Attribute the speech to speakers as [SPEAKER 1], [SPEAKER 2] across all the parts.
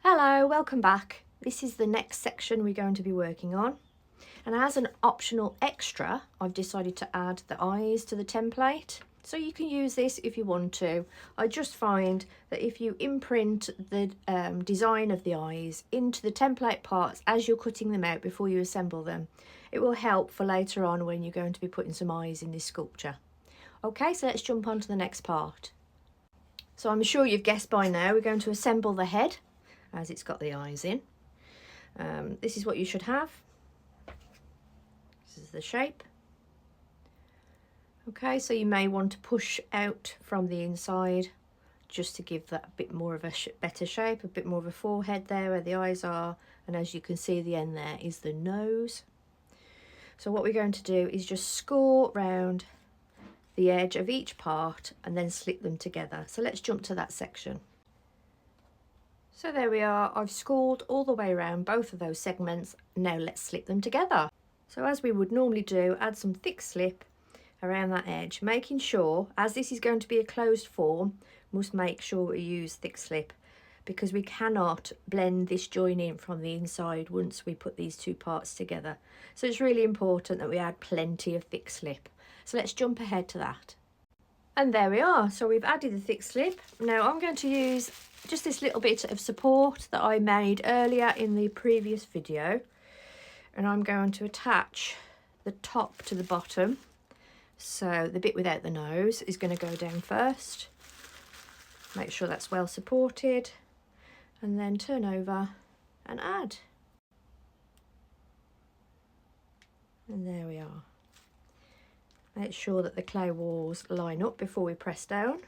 [SPEAKER 1] Hello, welcome back. This is the next section we're going to be working on. And as an optional extra, I've decided to add the eyes to the template. So you can use this if you want to. I just find that if you imprint the design of the eyes into the template parts as you're cutting them out before you assemble them, it will help for later on when you're going to be putting some eyes in this sculpture. Okay, so let's jump on to the next part. So I'm sure you've guessed by now, we're going to assemble the head as it's got the eyes in. This is what you should have. This is the shape. Okay, so you may want to push out from the inside just to give that a bit more of a better shape, a bit more of a forehead there where the eyes are, and as you can see the end there is the nose. So what we're going to do is just score round the edge of each part and then slip them together. So let's jump to that section. So there we are, I've scored all the way around both of those segments. Now let's slip them together. So as we would normally do, add some thick slip around that edge, making sure, as this is going to be a closed form, must make sure we use thick slip because we cannot blend this join in from the inside once we put these two parts together. So it's really important that we add plenty of thick slip. So let's jump ahead to that. And there we are, so we've added the thick slip. Now I'm going to use just this little bit of support that I made earlier in the previous video, and I'm going to attach the top to the bottom. So the bit without the nose is going to go down first. Make sure that's well supported, and then turn over and add. And there we are. Make sure that the clay walls line up before we press down.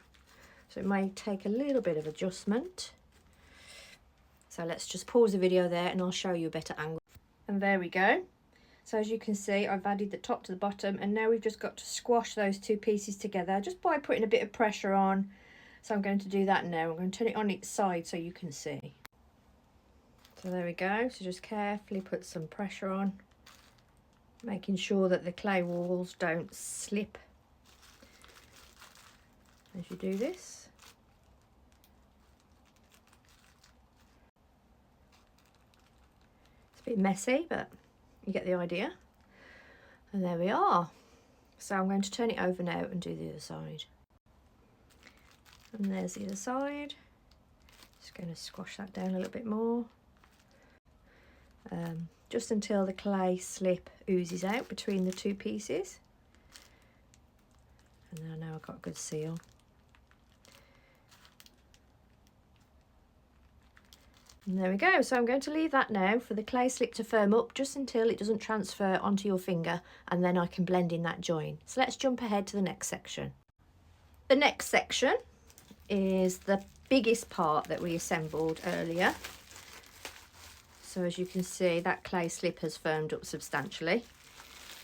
[SPEAKER 1] So it may take a little bit of adjustment. So let's just pause the video there and I'll show you a better angle. And there we go. So as you can see, I've added the top to the bottom, and now we've just got to squash those two pieces together just by putting a bit of pressure on. So I'm going to do that now. I'm going to turn it on its side so you can see. So there we go. So just carefully put some pressure on, making sure that the clay walls don't slip as you do this. It's a bit messy, but you get the idea. And there we are. So I'm going to turn it over now and do the other side. And there's the other side. Just going to squash that down a little bit more. Just until the clay slip oozes out between the two pieces. And then I know I've got a good seal. And there we go. So I'm going to leave that now for the clay slip to firm up just until it doesn't transfer onto your finger, and then I can blend in that join. So let's jump ahead to the next section. The next section is the biggest part that we assembled earlier. So as you can see, that clay slip has firmed up substantially.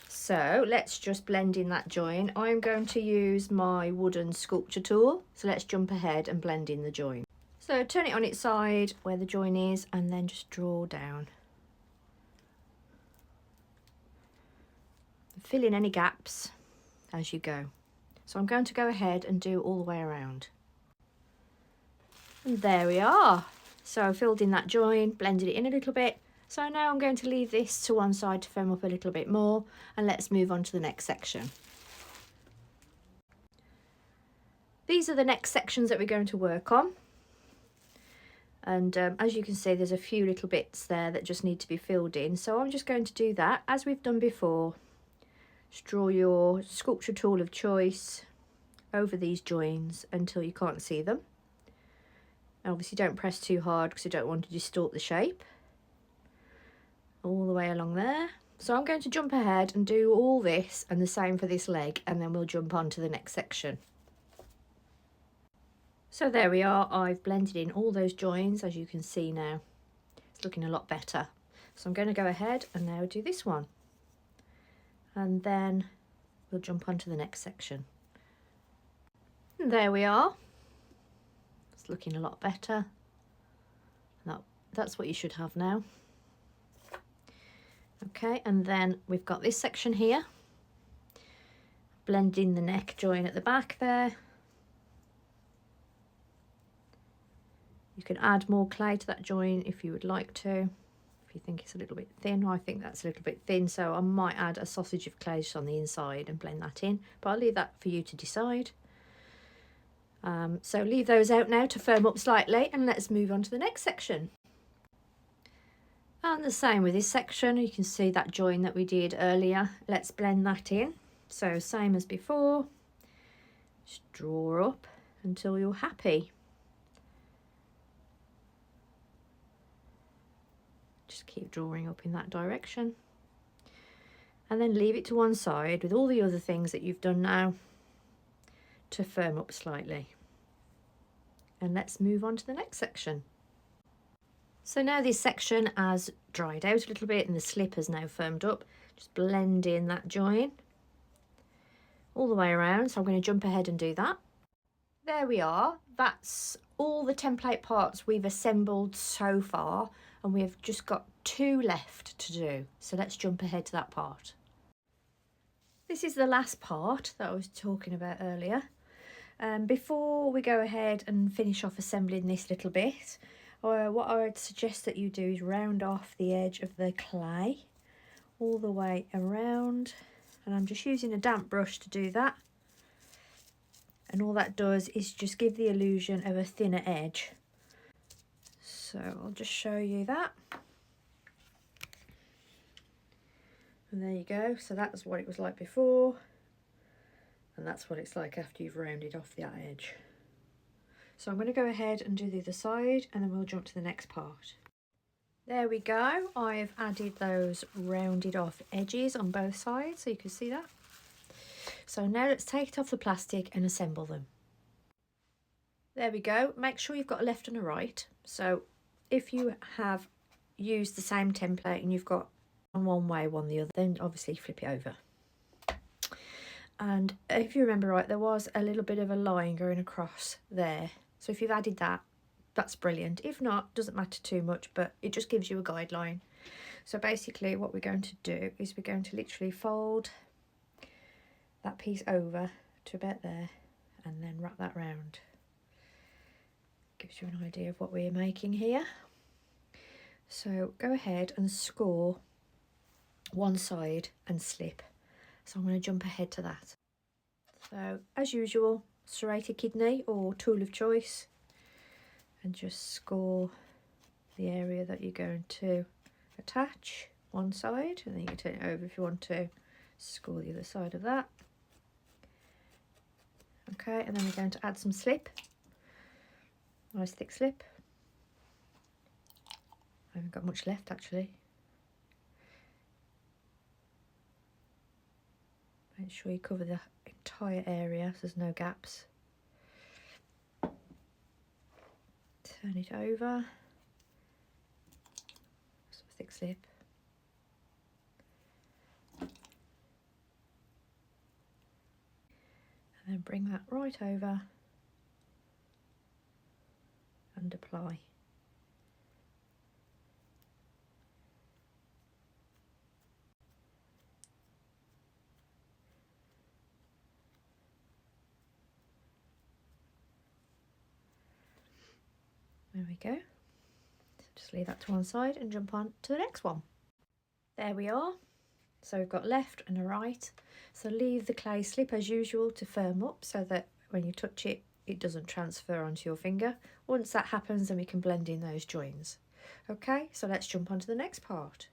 [SPEAKER 1] So let's just blend in that join. I'm going to use my wooden sculpture tool. So let's jump ahead and blend in the join. So turn it on its side where the join is and then just draw down. Fill in any gaps as you go. So I'm going to go ahead and do all the way around. And there we are. So I filled in that join, blended it in a little bit. So now I'm going to leave this to one side to firm up a little bit more, and let's move on to the next section. These are the next sections that we're going to work on. And as you can see, there's a few little bits there that just need to be filled in. So I'm just going to do that as we've done before. Just draw your sculpture tool of choice over these joins until you can't see them. Obviously don't press too hard because you don't want to distort the shape. All the way along there. So I'm going to jump ahead and do all this and the same for this leg, and then we'll jump on to the next section. So there we are, I've blended in all those joins as you can see now. It's looking a lot better. So I'm going to go ahead and now do this one. And then we'll jump on to the next section. And there we are. It's looking a lot better. That's what you should have now. Okay, and then we've got this section here. Blend in the neck join at the back there. You can add more clay to that joint if you would like to. If you think it's a little bit thin, I think that's a little bit thin, so I might add a sausage of clay just on the inside and blend that in, but I'll leave that for you to decide. So leave those out now to firm up slightly, and let's move on to the next section. And the same with this section, you can see that join that we did earlier. Let's blend that in. So same as before, just draw up until you're happy. Just keep drawing up in that direction. And then leave it to one side with all the other things that you've done now to firm up slightly. And let's move on to the next section. So now this section has dried out a little bit and the slip has now firmed up. Just blend in that join all the way around. So I'm going to jump ahead and do that. There we are. That's all the template parts we've assembled so far, and we've just got 2 left to do. So let's jump ahead to that part. This is the last part that I was talking about earlier. Before we go ahead and finish off assembling this little bit, what I would suggest that you do is round off the edge of the clay all the way around, and I'm just using a damp brush to do that, and all that does is just give the illusion of a thinner edge. So I'll just show you that, and there you go. So that's what it was like before, and that's what it's like after you've rounded off that edge. So I'm going to go ahead and do the other side, and then we'll jump to the next part. There we go. I've added those rounded off edges on both sides, so you can see that. So now let's take it off the plastic and assemble them. There we go. Make sure you've got a left and a right. So if you have used the same template and you've got one way, one the other, then obviously flip it over. And if you remember right, there was a little bit of a line going across there. So if you've added that, that's brilliant. If not, doesn't matter too much, but it just gives you a guideline. So basically what we're going to do is we're going to literally fold that piece over to about there and then wrap that round. Gives you an idea of what we're making here. So go ahead and score one side and slip. So I'm going to jump ahead to that. So as usual, serrated kidney or tool of choice, and just score the area that you're going to attach one side, and then you can turn it over if you want to score the other side of that. Okay, and then we're going to add some slip, nice thick slip. I haven't got much left actually. Make sure you cover the entire area so there's no gaps. Turn it over, some thick slip. And then bring that right over and apply. There we go. So just leave that to one side and jump on to the next one. There we are. So we've got left and a right. So leave the clay slip as usual to firm up so that when you touch it, it doesn't transfer onto your finger. Once that happens, then we can blend in those joins. Okay, so let's jump on to the next part.